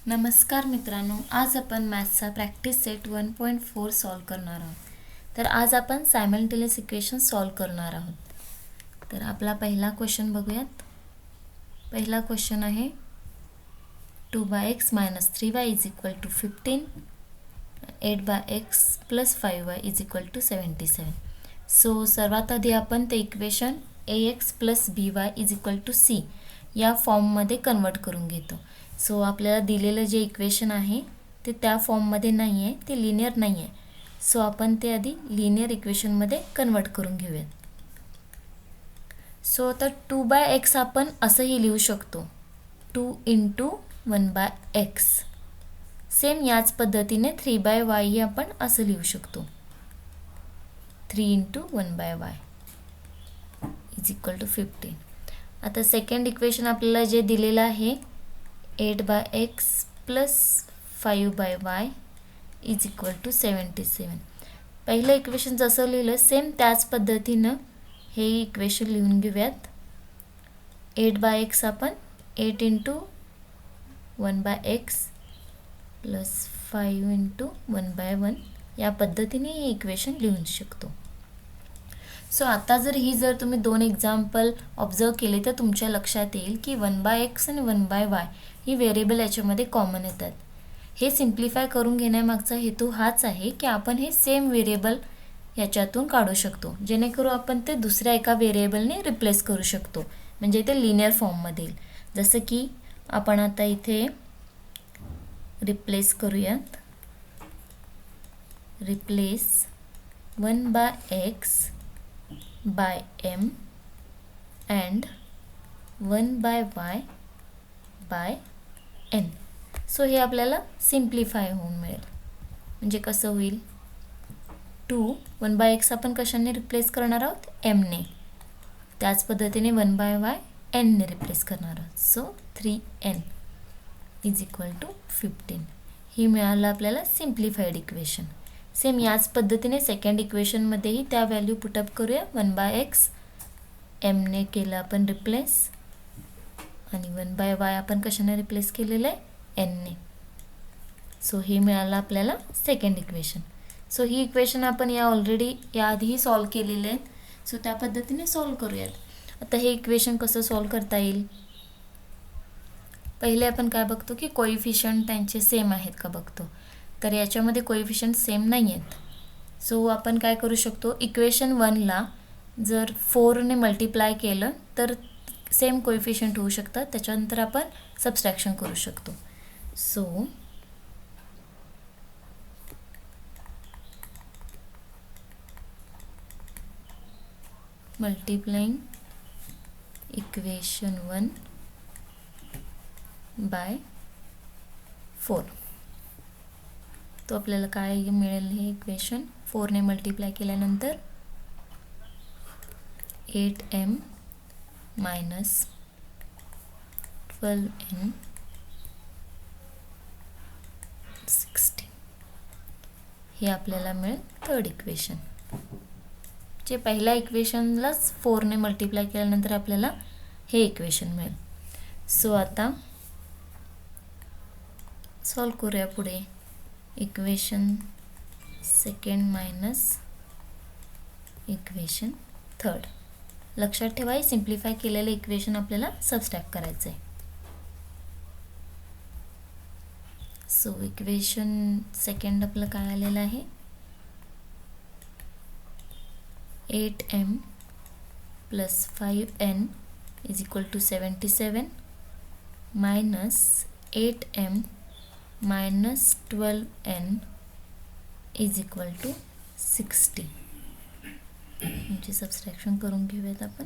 नमस्कार मित्रांनो, आज आपण मॅथ्सचा प्रॅक्टिस सेट 1.4 सॉल्व करणार आहोत. तर आज आपण सायमल्टेनियस इक्वेशन सॉल्व करणार आहोत. तर आपला पहिला क्वेश्चन बघूयात. पहिला क्वेश्चन आहे 2x - 3y = 15, 8x + 5y = 77. So सर्वात आधी आपण ते इक्वेशन ax + by = c या फॉर्ममध्ये कन्वर्ट करून घेतो. सो आपल्याला दिलेलं जे इक्वेशन आहे ते त्या फॉर्ममध्ये नाही आहे, ते लिनियर नाही आहे. सो आपण ते आधी लिनियर इक्वेशनमध्ये कन्वर्ट करून घेऊयात. सो आता 2x आपण असंही लिहू शकतो, 2 × 1/x. सेम याच पद्धतीने 3/y ही आपण असं लिहू शकतो, 3 × 1/y = 15. आता सेकंड इक्वेशन आपल्याला जे दिलेलं आहे 8/x + 5/y = 77. पहिलं इक्वेशन जसं लिहिलं सेम त्याच पद्धतीनं हे इक्वेशन लिहून घेऊयात. 8/x आपण 8 × 1/x + 5 × 1/1 या पद्धतीने हे इक्वेशन लिहू शकतो. सो आता जर तुम्ही दोन एक्झाम्पल ऑब्झर्व केले तर तुमच्या लक्षात येईल की 1/x आणि 1/y ही व्हेरिएबल याच्यामध्ये कॉमन येतात. हे सिम्प्लिफाय करून घेण्यामागचा हेतू हाच आहे की आपण हे सेम व्हेरिएबल याच्यातून काढू शकतो, जेणेकरून आपण ते दुसऱ्या एका व्हेरिएबलने रिप्लेस करू शकतो, म्हणजे ते लिनियर फॉर्ममध्ये येईल. जसं की आपण आता इथे रिप्लेस करूयात. Replace 1/x by m and 1/y by n. So हे आपल्याला सिम्प्लिफाय होऊन मिळेल. म्हणजे कसं होईल, 1/x आपण कशाने रिप्लेस करणार आहोत, m ने. त्याच पद्धतीने 1/y n ने रिप्लेस करणार आहोत. So 3n = 15. ही मिळालं आपल्याला सिम्प्लिफाईड इक्वेशन. सेम याच पद्धतीने सेकंड इक्वेशनमध्येही त्या व्हॅल्यू पुटअप करूया. 1/x m ने केलं आपण रिप्लेस आणि 1/y आपण कशाने रिप्लेस केलेलं आहे, n ने. सो हे मिळालं आपल्याला सेकंड इक्वेशन. सो ही इक्वेशन आपण ऑलरेडी याआधीही सॉल्व केलेले आहेत. सो त्या पद्धतीने सॉल्व करूयात. आता हे इक्वेशन कसं सॉल्व करता येईल, पहिले आपण काय बघतो की कोइफिशियंट त्यांचे सेम आहेत का बघतो. तर याच्यामध्ये कोइफिशियंट सेम नाही आहेत. सो आपण काय करू शकतो, इक्वेशन 1ला जर 4 ने मल्टिप्लाय केलं तर सेम कोइफिशियंट होऊ शकतात. त्याच्यानंतर आपण सबस्ट्रॅक्शन करू शकतो. So multiplying equation 1 by 4. तो आपल्याला काय मिळेल, हे इक्वेशन 4 ने मल्टिप्लाय केल्यानंतर 8m - 12n 16 हे आपल्याला मिळेल थर्ड इक्वेशन. जे पहिल्या इक्वेशनलाच 4 ने मल्टिप्लाय केल्यानंतर आपल्याला हे इक्वेशन मिळेल. सो आता सॉल्व करूया पुढे. Equation second minus equation third. लक्षात ठेवा, सिम्प्लिफाय केलेलं इक्वेशन आपल्याला सबस्ट्रॅक्ट करायचं आहे. सो इक्वेशन सेकंड आपलं काय आलेलं आहे, 8m + 5n = 77 minus 8m - 12n = 60. म्हणजे सबस्ट्रॅक्शन करून घेऊयात आपण.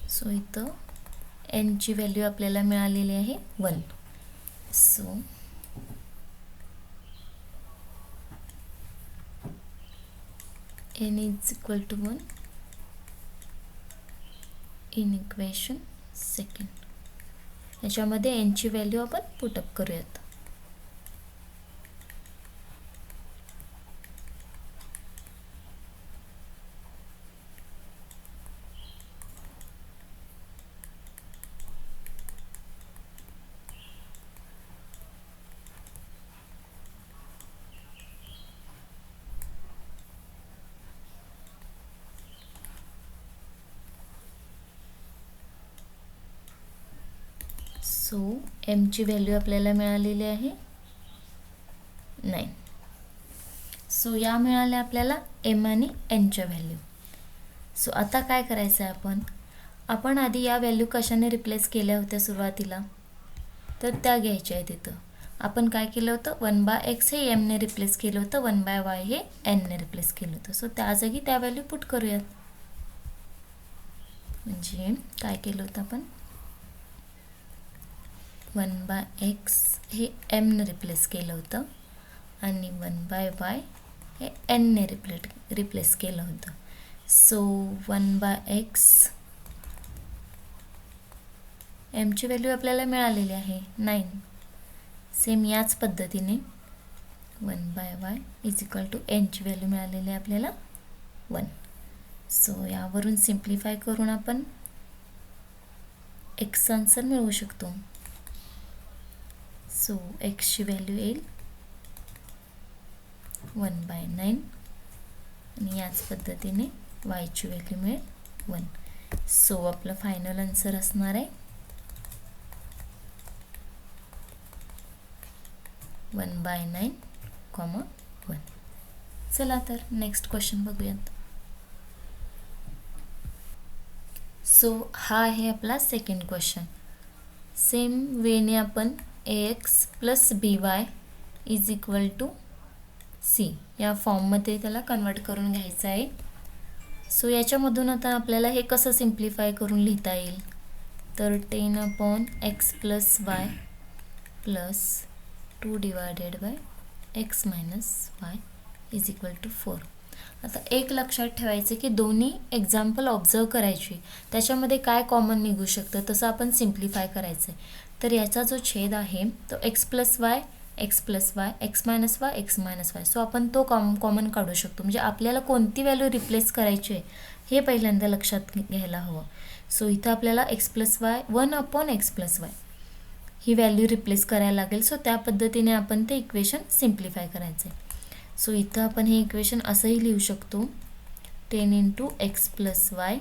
सो इथं n ची व्हॅल्यू आपल्याला मिळालेली आहे 1. So n = 1 in equation second. याच्यामध्ये n ची व्हॅल्यू आपण पुटअप करूयात. सो एमची व्हॅल्यू आपल्याला मिळालेली आहे 9. सो या मिळाल्या आपल्याला एम आणि एनच्या व्हॅल्यू. सो आता काय करायचं आहे, आपण आधी या व्हॅल्यू कशाने रिप्लेस केल्या होत्या सुरुवातीला, तर त्या घ्यायच्या आहे. तिथं आपण काय केलं होतं, 1/x हे एमने रिप्लेस केलं होतं, 1/y हे एनने रिप्लेस केलं होतं. सो त्या जागी त्या व्हॅल्यू पुट करूयात. म्हणजे काय केलं होतं आपण, 1/x हे एमने रिप्लेस केलं होतं आणि 1/y हे एनने रिप्लेस केलं होतं. सो 1/x एमची व्हॅल्यू आपल्याला मिळालेली आहे 9. सेम याच पद्धतीने 1/y इज इक्वल टू एनची व्हॅल्यू मिळालेली आहे आपल्याला 1. सो यावरून सिम्प्लिफाय करून आपण एक्स आन्सर मिळवू शकतो. सो एक्सची व्हॅल्यू येईल 1/9 आणि याच पद्धतीने वायची व्हॅल्यू मिळेल 1. सो आपलं फायनल आन्सर असणार आहे 1/9, 1. चला तर नेक्स्ट क्वेश्चन बघूयात. सो हा आहे आपला सेकंड क्वेश्चन. सेम वेने आपण ax plus by is equal to c या फॉर्ममध्ये त्याला कन्वर्ट करून घ्यायचं आहे. सो याच्यामधून आता आपल्याला हे कसं सिम्प्लिफाय करून लिहिता येईल, तर 10/x plus y plus 2 divided by x minus y is equal to 4. आता एक लक्षात ठेवायचं की दोन्ही एक्झाम्पल ऑब्झर्व करायची, त्याच्यामध्ये काय कॉमन निघू शकतं तसं आपण सिम्प्लिफाय करायचं आहे. तर याचा जो छेद आहे तो x plus Y, x plus Y, x minus Y, x minus y. So आपण तो कॉमन काढू शकतो. म्हणजे आपल्याला कोणती व्हॅल्यू रिप्लेस करायची आहे हे पहिल्यांदा लक्षात घ्यायला हवं. सो इथं आपल्याला x plus y 1/x plus y ही व्हॅल्यू रिप्लेस करायला लागेल. सो त्या पद्धतीने आपण ते इक्वेशन सिम्प्लिफाय करायचं आहे. सो इथं आपण हे इक्वेशन असंही लिहू शकतो, 10 × x plus y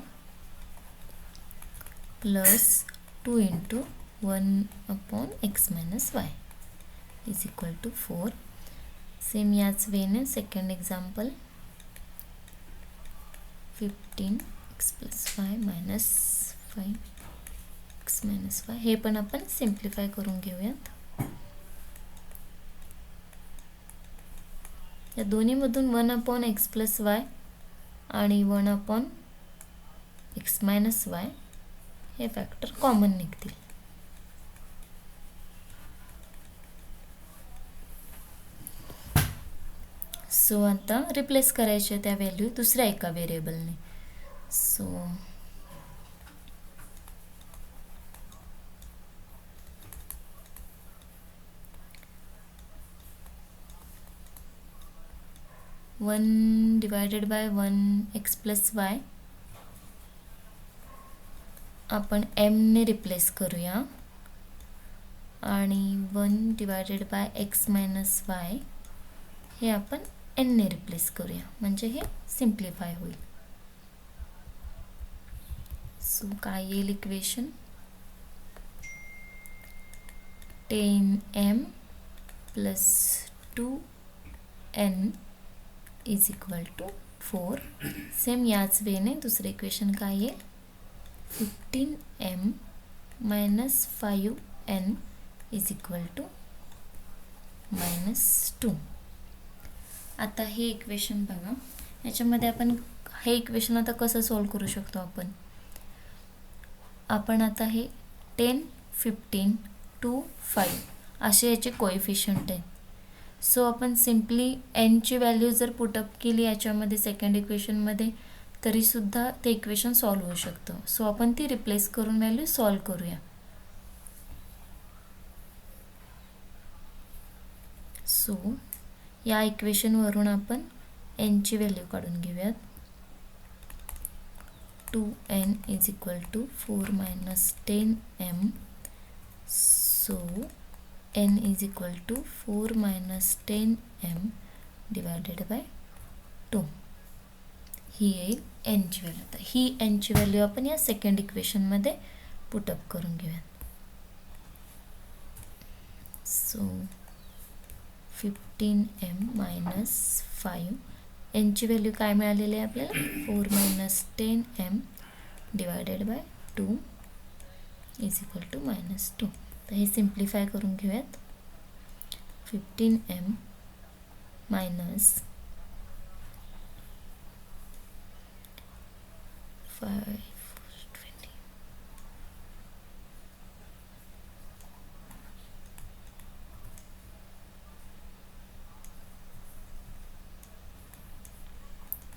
plus 2 × 1/x minus y is equal to 4. Same याच वेने second example 15x plus y minus 5x minus y हे पण आपण सिम्प्लिफाय करून घेऊयात. या दोन्हीमधून 1/x प्लस वाय आणि 1/x मायनस वाय हे फॅक्टर कॉमन निघतील. सो आता रिप्लेस करायचे त्या व्हॅल्यू दुसऱ्या एका व्हेरिएबलने. So one divided by 1x plus y आपण एमने रिप्लेस करूया आणि 1 divided by x minus y हे आपण एनने रिप्लेस करूया, म्हणजे हे सिम्प्लिफाय होईल. सो काय येईल equation, 10m plus 2n is equal to 4. Same याच वेने दुसरे इक्वेशन काय येईल, 15m minus 5n is equal to -2. आता हे इक्वेशन बघा, याच्यामध्ये आपण हे इक्वेशन आता कसं सॉल्व करू शकतो. आपण आता हे 10, 15, 2, 5 असे याचे कोएफिशियंट आहेत. सो आपण सिम्पली एनची व्हॅल्यू जर पुटअप केली याच्यामध्ये सेकंड इक्वेशनमध्ये तरीसुद्धा ते इक्वेशन सॉल्व होऊ शकतं. सो आपण ती रिप्लेस करून व्हॅल्यू सॉल्व करूया. सो या इक्वेशनवरून आपण एनची व्हॅल्यू काढून घेऊयात. 2n is equal to 4 minus 10m. So n is equal to 4 minus 10m divided by 2 ही येईल एनची व्हॅल्यू. आता ही एनची व्हॅल्यू आपण या सेकंड इक्वेशनमध्ये पुटअप करून घेऊयात. सो 15m मायनस 5 यांची व्हॅल्यू काय मिळालेली आहे आपल्याला 4 minus 10m divided by 2 is equal to minus 2. तर हे सिम्प्लिफाय करून घेऊयात. 15m minus 5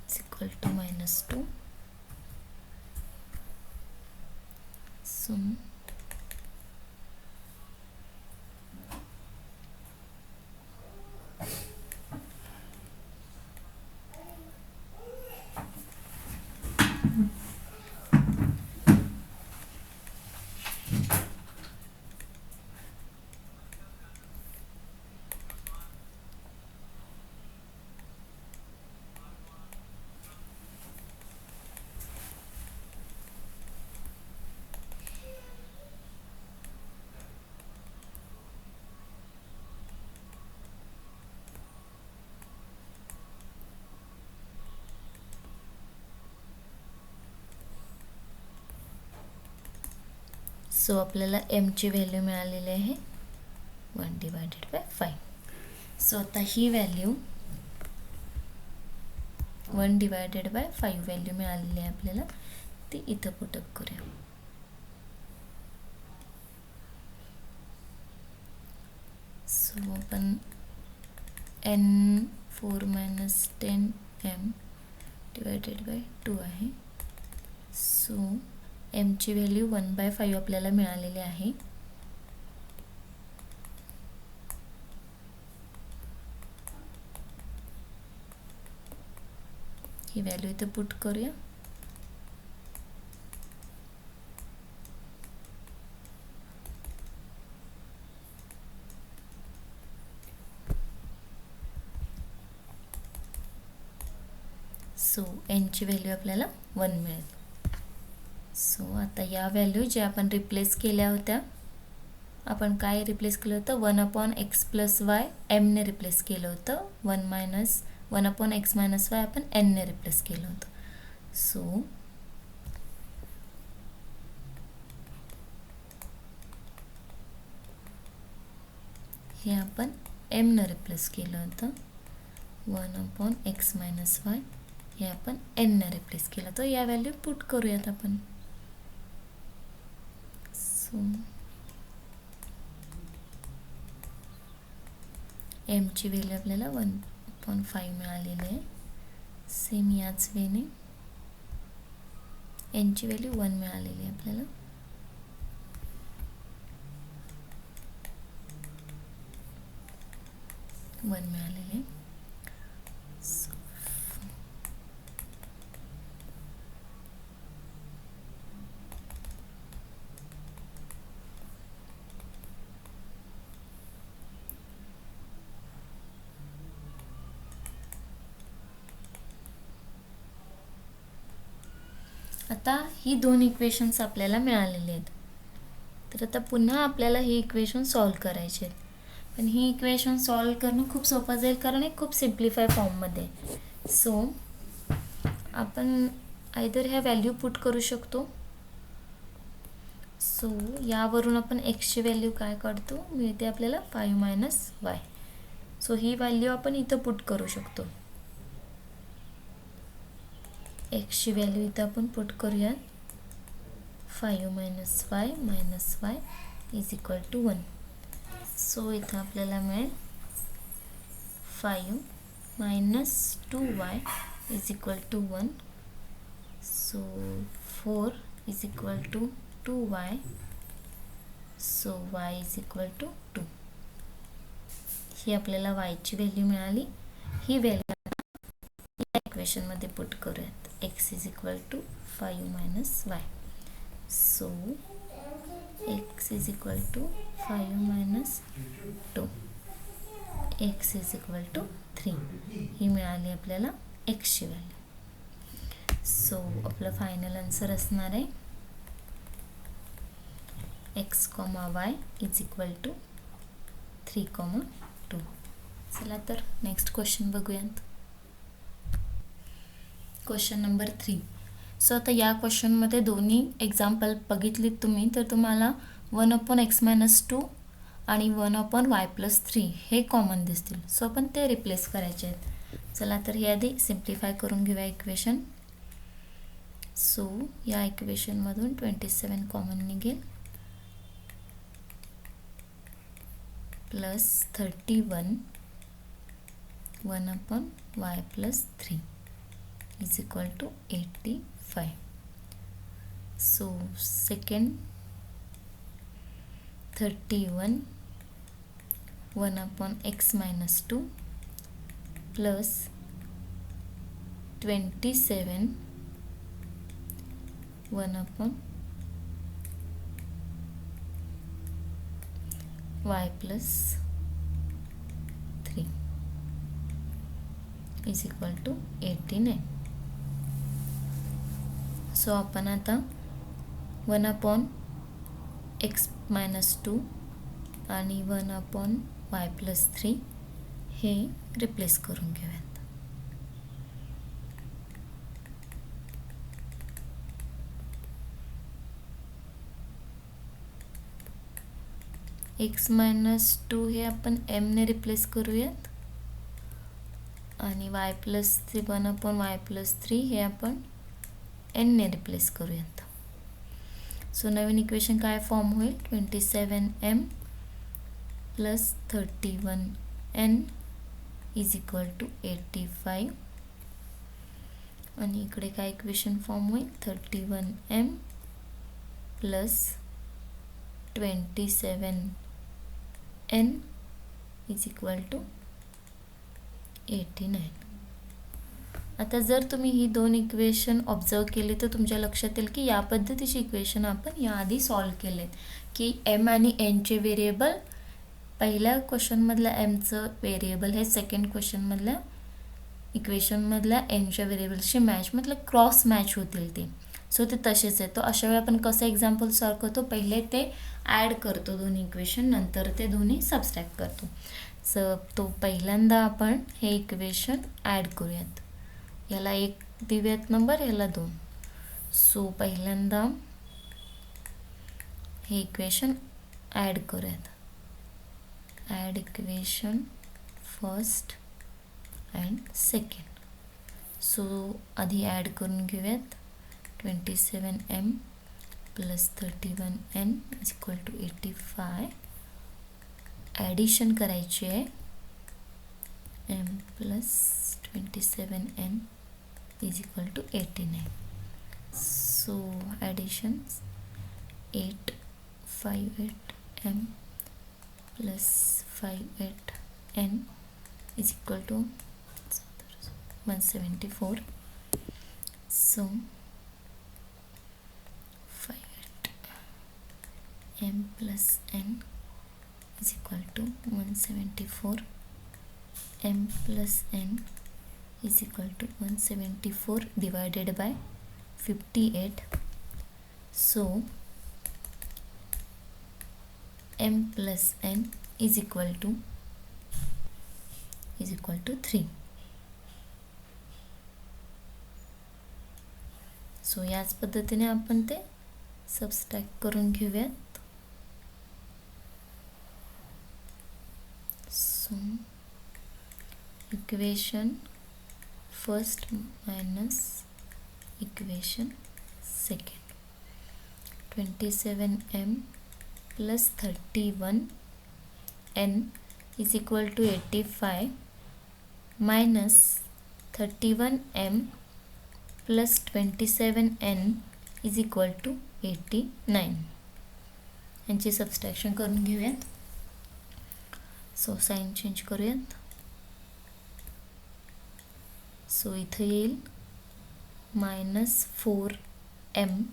is equal to minus 2. So so आपल्याला m ची व्हॅल्यू मिळालेली आहे 1 डिवायडेड बाय 5. सो आता ही व्हॅल्यू 1 डिवायडेड बाय 5 व्हॅल्यू मिळालेली आहे आपल्याला, ती इथं पुटअप करूया. सो आपण n 4 minus 10m divided by 2 आहे. सो m ची व्हॅल्यू 1/5 आपल्याला मिळालेली आहे. ही व्हॅल्यू इथे पुट करूया. सो n ची व्हॅल्यू आपल्याला 1 मिळेल. सो आता या व्हॅल्यू जे आपण रिप्लेस केल्या होत्या, आपण काय रिप्लेस केलं होतं 1/x प्लस वाय mने रिप्लेस केलं होतं. 1/x मायनस वाय आपण nने रिप्लेस केलं होतं. सो हे आपण mने रिप्लेस केलं होतं. 1/x मायनस वाय हे आपण nने रिप्लेस केलं. तर या व्हॅल्यू पुट करूयात आपण. सो m ची व्हॅल्यू आपल्याला 1/5 मिळालेली आहे. सेम याच वेने n ची व्हॅल्यू 1 मिळालेली आहे आपल्याला. मिळालेली आहे. आता ही दोन इक्वेशन्स आपल्याला मिळालेली आहेत. तर आता पुन्हा आपल्याला ही इक्वेशन सॉल्व्ह करायची आहेत. पण ही इक्वेशन सॉल्व्ह करणं खूप सोपं जाईल, कारण हे खूप सिम्प्लिफाय फॉर्ममध्ये. सो आपण आयदर ह्या व्हॅल्यू पुट करू शकतो. सो यावरून आपण एक्सची व्हॅल्यू काय काढतो, मिळते आपल्याला 5 मायनस वाय. सो ही व्हॅल्यू आपण इथं पुट करू शकतो. एक्सची व्हॅल्यू इथं आपण पुट करूया. 5 minus y is equal to 1. So इथं आपल्याला मिळेल 5 minus 2y is equal to 1. So 4 is equal to 2y. So y is equal to 2. ही आपल्याला y ची व्हॅल्यू मिळाली. ही व्हॅल्यू या इक्वेशनमध्ये पुट करूयात. x is equal to 5 minus y. So x is equal to 5 minus 2. x is equal to 3. ही मिळाली आपल्याला x ची व्हॅल्यू. सो आपलं फायनल आन्सर असणार आहे x, y is equal to 3,2. चला तर नेक्स्ट क्वेश्चन बघूयात. Question number 3. सो आता या क्वेश्चनमध्ये दोन्ही एक्झाम्पल बघितलीत तुम्ही तर तुम्हाला 1/x-2 आणि 1/y+3 हे कॉमन दिसतील. सो आपण ते रिप्लेस करायचे आहेत. चला तर हे आधी सिम्प्लिफाय करून घेऊया इक्वेशन. सो या इक्वेशनमधून 27 कॉमन निघेल plus 31 1/y+3 is equal to 85. So second 31 1/x-2 plus 27 1/y+3 is equal to 89. So आपण आता 1/x-2 आणि 1/y+3 हे रिप्लेस करून घेऊयात. x-2 हे आपण m ने रिप्लेस करूयात आणि y+3 1/y+3 हे आपण n ने रिप्लेस करूयात. सो नवीन इक्वेशन काय फॉर्म होईल 27m plus 31n is equal to 85 आणि इकडे काय इक्वेशन फॉर्म होईल 31m plus 27n is equal to 89. आता जर तुम्ही ही दोन इक्वेशन ऑब्झर्व केली तर तुमच्या लक्षात येईल की या पद्धतीची इक्वेशन आपण याआधी सॉल्व केलेत की m आणि n चे व्हेरिएबल पहिल्या क्वेश्चनमधल्या mचं व्हेरिएबल हे सेकंड क्वेश्चनमधल्या इक्वेशनमधल्या nच्या व्हेरिएबल्सशी मॅच मतलब क्रॉस मॅच होतील ते. सो ते तसेच आहे. तो अशा वेळी आपण कसं एक्झाम्पल सॉल्व करतो पहिले ते ॲड करतो दोन्ही इक्वेशन नंतर ते दोन्ही सबस्ट्रॅक्ट करतो. सो तो पहिल्यांदा आपण हे इक्वेशन ॲड करूयात. याला 1 देऊयात नंबर याला 2. सो पहिल्यांदा हे इक्वेशन ॲड करूयात. Add equation first and second. So आधी ॲड करून घेऊयात 27m plus 31n is equal to 85. Addition करायची आहे m plus 27n is equal to 89. So additions 858m plus 58n is equal to 174. So 58m plus n is equal to 174. m plus n is equal to 174 divided by 58. So m plus n is equal to 3. So याच पद्धतीने आपण ते subtract करून घेऊयात. So equation first minus equation second 27m plus 31n is equal to 85 minus 31m plus 27n is equal to 89. यांची subtraction करून घेऊयात. So sine change करूयात. सो इथे येईल -4m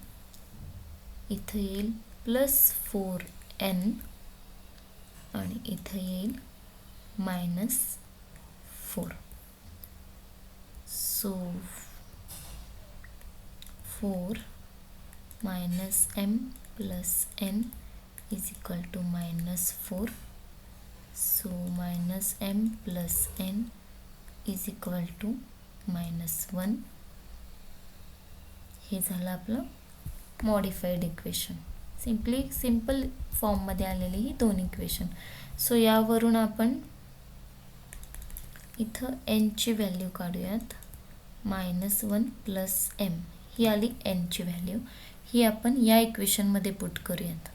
इथे येईल +4n आणि इथे येईल -4. So 4 - m + n is equal to -4. So minus M plus N is equal to -1. हे झालं आपलं मॉडिफाईड इक्वेशन. सिंपल फॉर्ममध्ये आलेली ही दोन इक्वेशन. सो यावरून आपण इथं एनची व्हॅल्यू काढूयात. -1 प्लस एम ही आली एनची व्हॅल्यू. ही आपण या इक्वेशनमध्ये पुट करूयात.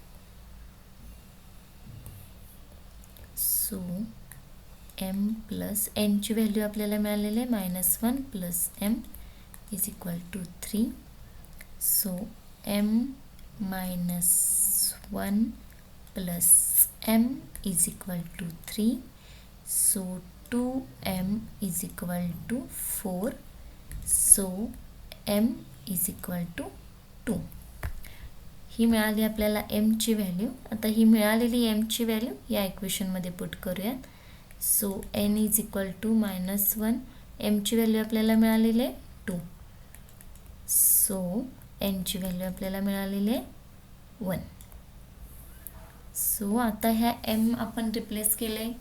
सो एम प्लस एनची व्हॅल्यू आपल्याला मिळालेली आहे -1 plus M is equal to 3. So M -1 plus M is equal to 3. So 2m is equal to 4. So m is equal to 2. ही मिळाली आपल्याला एमची व्हॅल्यू. आता ही मिळालेली एमची व्हॅल्यू या इक्वेशनमध्ये पुट करूयात. So n is equal to -1. एमची व्हॅल्यू आपल्याला मिळालेली आहे 2. सो nची व्हॅल्यू आपल्याला मिळालेली आहे 1. सो आता ह्या m आपण रिप्लेस केले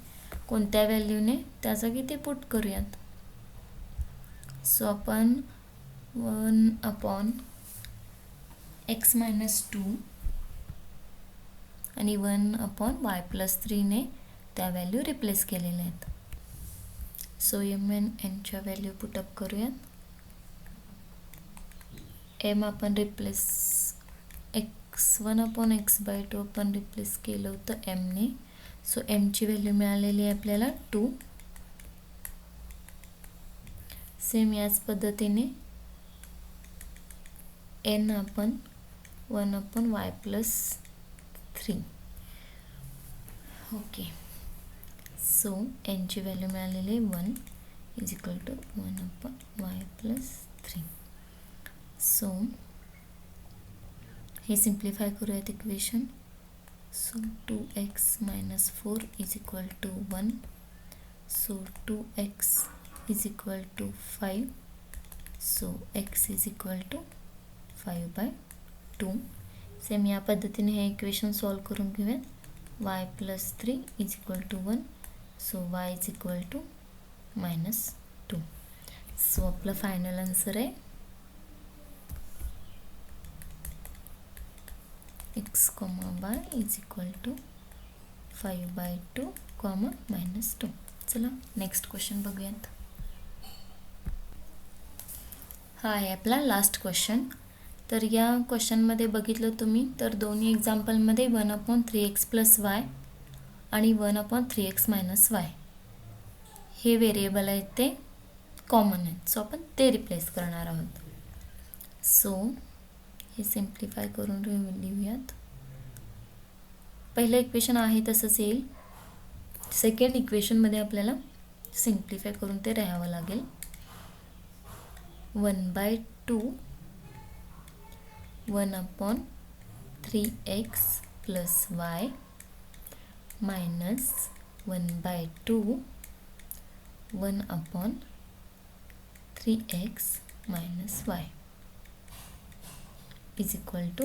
कोणत्या व्हॅल्यूने, त्या जागी ते पुट करूयात. सो आपण 1/(x - 2) आणि 1/y+3 ने त्या व्हॅल्यू रिप्लेस केलेल्या आहेत. सो m and n च्या व्हॅल्यू पुटअप करूयात. m आपण रिप्लेस x1/x/2 आपण रिप्लेस केलं होतं m ने. सो m ची व्हॅल्यू मिळालेली आहे आपल्याला 2. सेम याच पद्धतीने n आपण 1/y+3. ओके. सो n ची व्हॅल्यू मिळालेली आहे 1 is equal to 1/y+3. So हे सिम्प्लिफाय करूयात equation. So 2x - 4 is equal to 1. So 2x is equal to 5. So x is equal to 5/2. Same या पद्धतीने हे इक्वेशन सॉल्व करून घेऊयात. y+3 is equal to 1. So y is equal to -2. So आपलं final answer आहे x, y is equal to 5/2, -2. चला next question बघूयात. हा आहे आपला लास्ट क्वेश्चन. तर या क्वेश्चनमध्ये बघितलं तुम्ही तर दोन्ही एक्झाम्पलमध्ये 1/3x + y आणि 1/3x - y हे व्हेरिएबल आहेत ते कॉमन आहेत. सो आपण ते रिप्लेस करणार आहोत. सो हे सिम्प्लिफाय करून लिहूयात. पहिलं इक्वेशन आहे तसंच येईल. सेकंड इक्वेशनमध्ये आपल्याला सिम्प्लिफाय करून ते राहावं लागेल. 1/2 1/3x + y -1/2 1/3x - y is equal to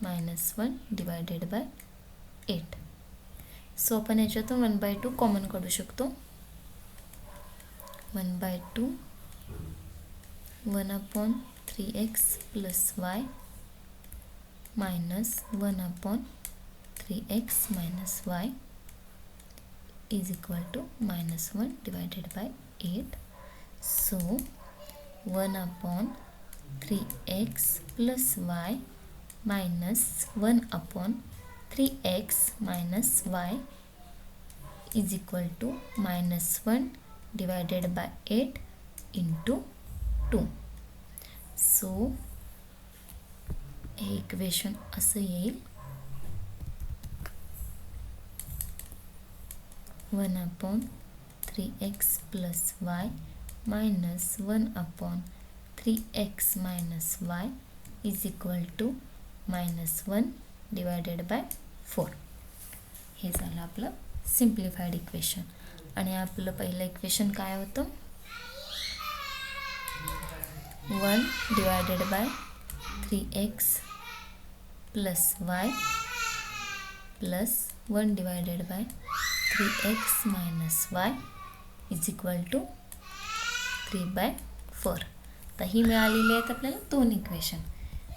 -1/8. So आपण याच्यातून 1/2 कॉमन काढू शकतो. 1/2 1/3x + y -1/3x - y is equal to -1/8. So 1/3x + y -1/3x - y is equal to -1/8 into 2. So हे इक्वेशन असं येईल. 1/3x + y -1/3x - y is equal to -1/4. हे झालं आपलं सिम्प्लिफाईड इक्वेशन. आणि आपलं पहिलं इक्वेशन काय होतं? 1/3x + y + 1/3x 3x minus y is equal to 3/4. तर ही मिळालेली आहेत आपल्याला दोन इक्वेशन.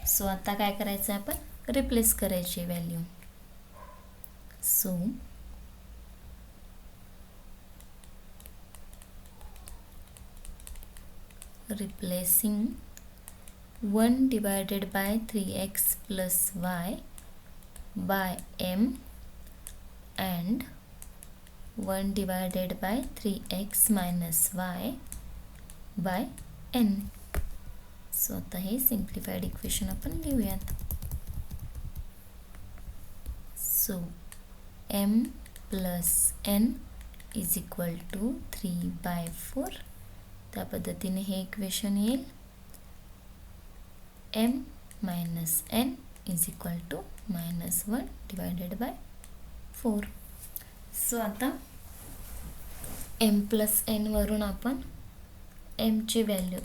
सो आता काय करायचं आहे, आपण रिप्लेस करायची value. So replacing 1 divided by 3x plus y by m and 1 divided by 3x minus y by n. So आता हे सिम्प्लिफाईड इक्वेशन आपण लिहूयात. So m plus n is equal to 3/4. त्या पद्धतीने हे इक्वेशन येईल. m minus n is equal to -1 divided by 4. So आता m plus n वरून आपण m ची व्हॅल्यू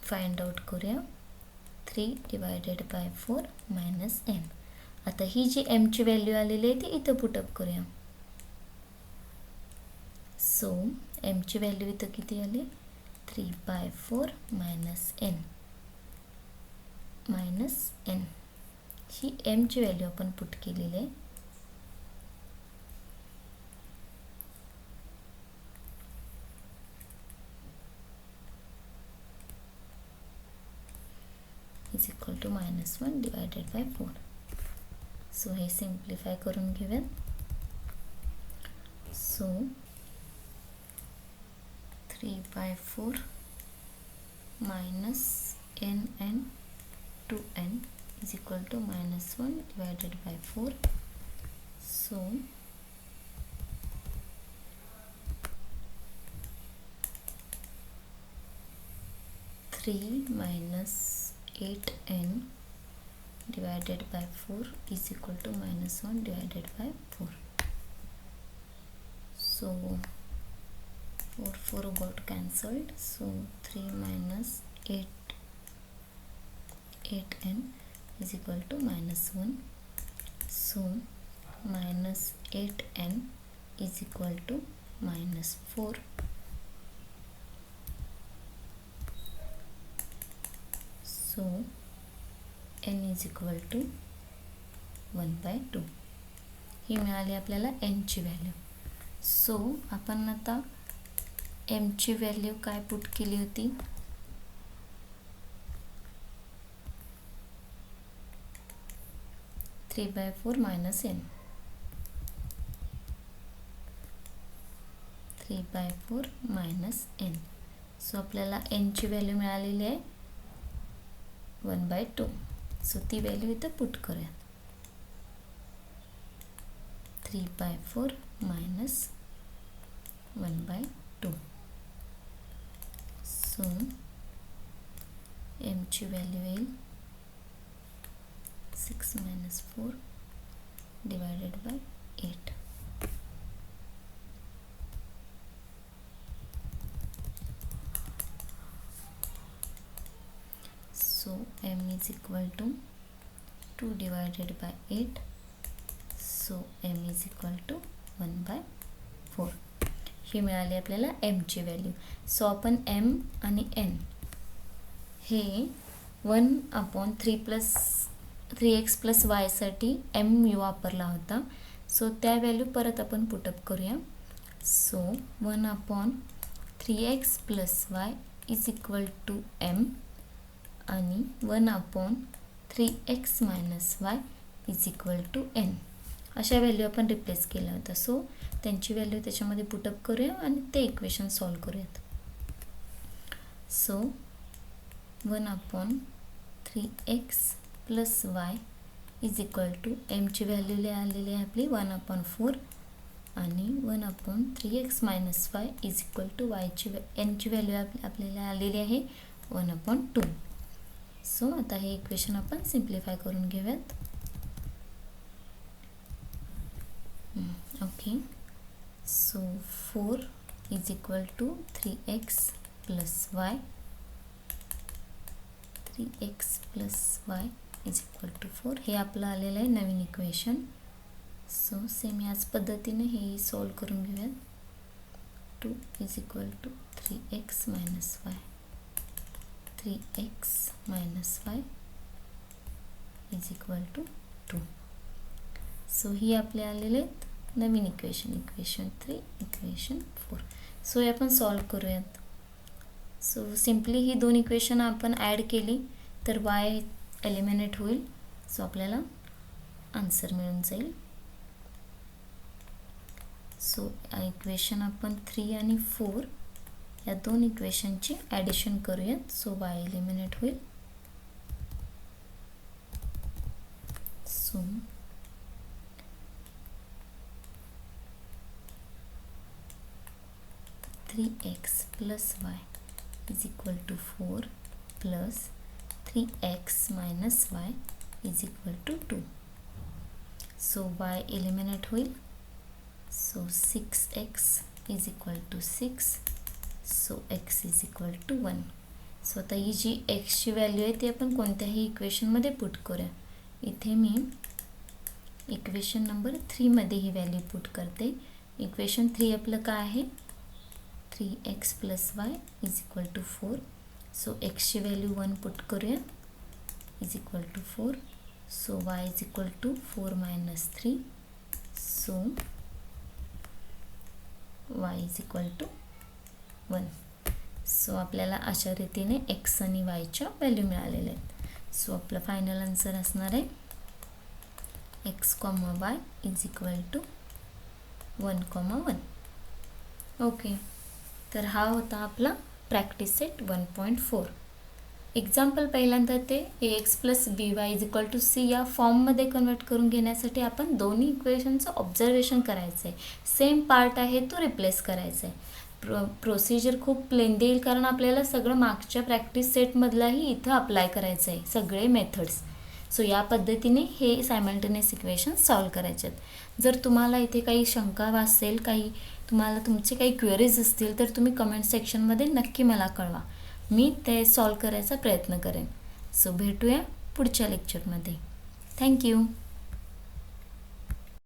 फाइंड आउट करूया. 3 डिवायडेड बाय 4 मायनस n. आता ही जी m ची व्हॅल्यू आलेली आहे ती इथं पुटअप करूया. सो m ची व्हॅल्यू इथं किती आली, 3/4 मायनस n. ही m ची व्हॅल्यू आपण पुट केलेली आहे. Is equal to -1 divided by 4. So हे सिम्प्लिफाय करून घेऊयात. So 3/4 minus n 2n is equal to -1 divided by 4. So 3 minus 8n divided by 4 is equal to -1 divided by 4. So 4 got cancelled. So 3 minus 8n is equal to -1. So -8n is equal to -4. So n is equal to 1/2. ही मिळाली आपल्याला n ची व्हॅल्यू. So आपण आता m ची value काय put केली होती, 3/4 minus n. 3/4 minus n. So आपल्याला n ची व्हॅल्यू मिळालेली आहे 1/2. सो ती व्हॅल्यू इथं पुट करूया. 3/4 मायनस 1/2. सो m ची व्हॅल्यू येईल 6 minus 4 divided by 8. So m is equal to 2 divided by 8. So m is equal to 1/4. ही मिळाली आपल्याला m ची व्हॅल्यू. सो आपण m आणि n हे 1/3x plus y साठी m वापरला होता. सो त्या व्हॅल्यू परत आपण पुटअप करूया. So 1/3x plus y is equal to m आणि 1/3x minus y is equal to n. अशा व्हॅल्यू आपण रिप्लेस केल्या होत्या. सो त्यांची व्हॅल्यू त्याच्यामध्ये पुटअप करूया आणि ते इक्वेशन सॉल्व करूयात. So 1/3x plus y is equal to m ची व्हॅल्यू आलेली आहे आपली 1/4 आणि 1/3x minus y is equal to y ची n ची व्हॅल्यू आपल्याला आलेली आहे 1/2. सो आता हे इक्वेशन आपण सिम्प्लिफाय करून घेऊयात. Okay. So 4 is equal to 3x plus y. 3x plus y is equal to 4. हे आपलं आलेलं आहे नवीन इक्वेशन. सो सेम याच पद्धतीने हे सॉल्व करून घेऊयात. 2 is equal to 3x minus y, 3x minus y is equal to 2. So ही आपले आलेले आहेत नवीन इक्वेशन, इक्वेशन 3, इक्वेशन 4. सो हे आपण सॉल्व करूयात. सो सिम्पली ही दोन इक्वेशन आपण ॲड केली तर y एलिमिनेट होईल. सो आपल्याला आन्सर मिळून जाईल. सो इक्वेशन आपण 3 आणि 4 या दोन इक्वेशनची ॲडिशन करूयात. सो y एलिमिनेट होईल. So three x plus y is equal to 4 plus 3x minus y is equal to 2. So y eliminate होईल. So 6x is equal to 6. So x is equal to 1. So आता ही जी एक्सची value आहे ती आपण कोणत्याही इक्वेशनमध्ये put करूया. इथे मी इक्वेशन नंबर 3मध्ये ही व्हॅल्यू पुट करते. इक्वेशन 3 आपलं काय आहे, 3x plus y is equal to 4. So एक्सची व्हॅल्यू 1 पुट करूया is equal to 4. So y is equal to 4 minus 3. So y is equal to 1. So आपल्याला अशा रीतीने एक्स आणि वायच्या व्हॅल्यू मिळालेल्या आहेत. सो आपलं फायनल आन्सर असणार आहे x comma y is equal to 1,1. Okay, तर हा होता आपला प्रॅक्टिस सेट 1.4. एक्झाम्पल पहिल्यांदा ते ax plus by is equal to c या फॉर्ममध्ये कन्वर्ट करून घेण्यासाठी आपण दोन्ही इक्वेशनचं ऑब्झर्वेशन करायचं आहे. सेम पार्ट आहे तो रिप्लेस करायचा आहे. प्रोसिजर खूप लेंदी येईल कारण आपल्याला सगळं मागच्या प्रॅक्टिस सेटमधलाही इथं अप्लाय करायचं आहे सगळे मेथड्स. सो या पद्धतीने हे सायमल्टेनियस इक्वेशन सॉल्व करायचे आहेत. जर तुम्हाला इथे काही शंका असेल, काही तुम्हाला तुमचे काही क्वेरीज असतील तर तुम्ही कमेंट सेक्शनमध्ये नक्की मला कळवा. मी ते सॉल्व करायचा प्रयत्न करेन. सो भेटूया पुढच्या लेक्चरमध्ये. थँक्यू.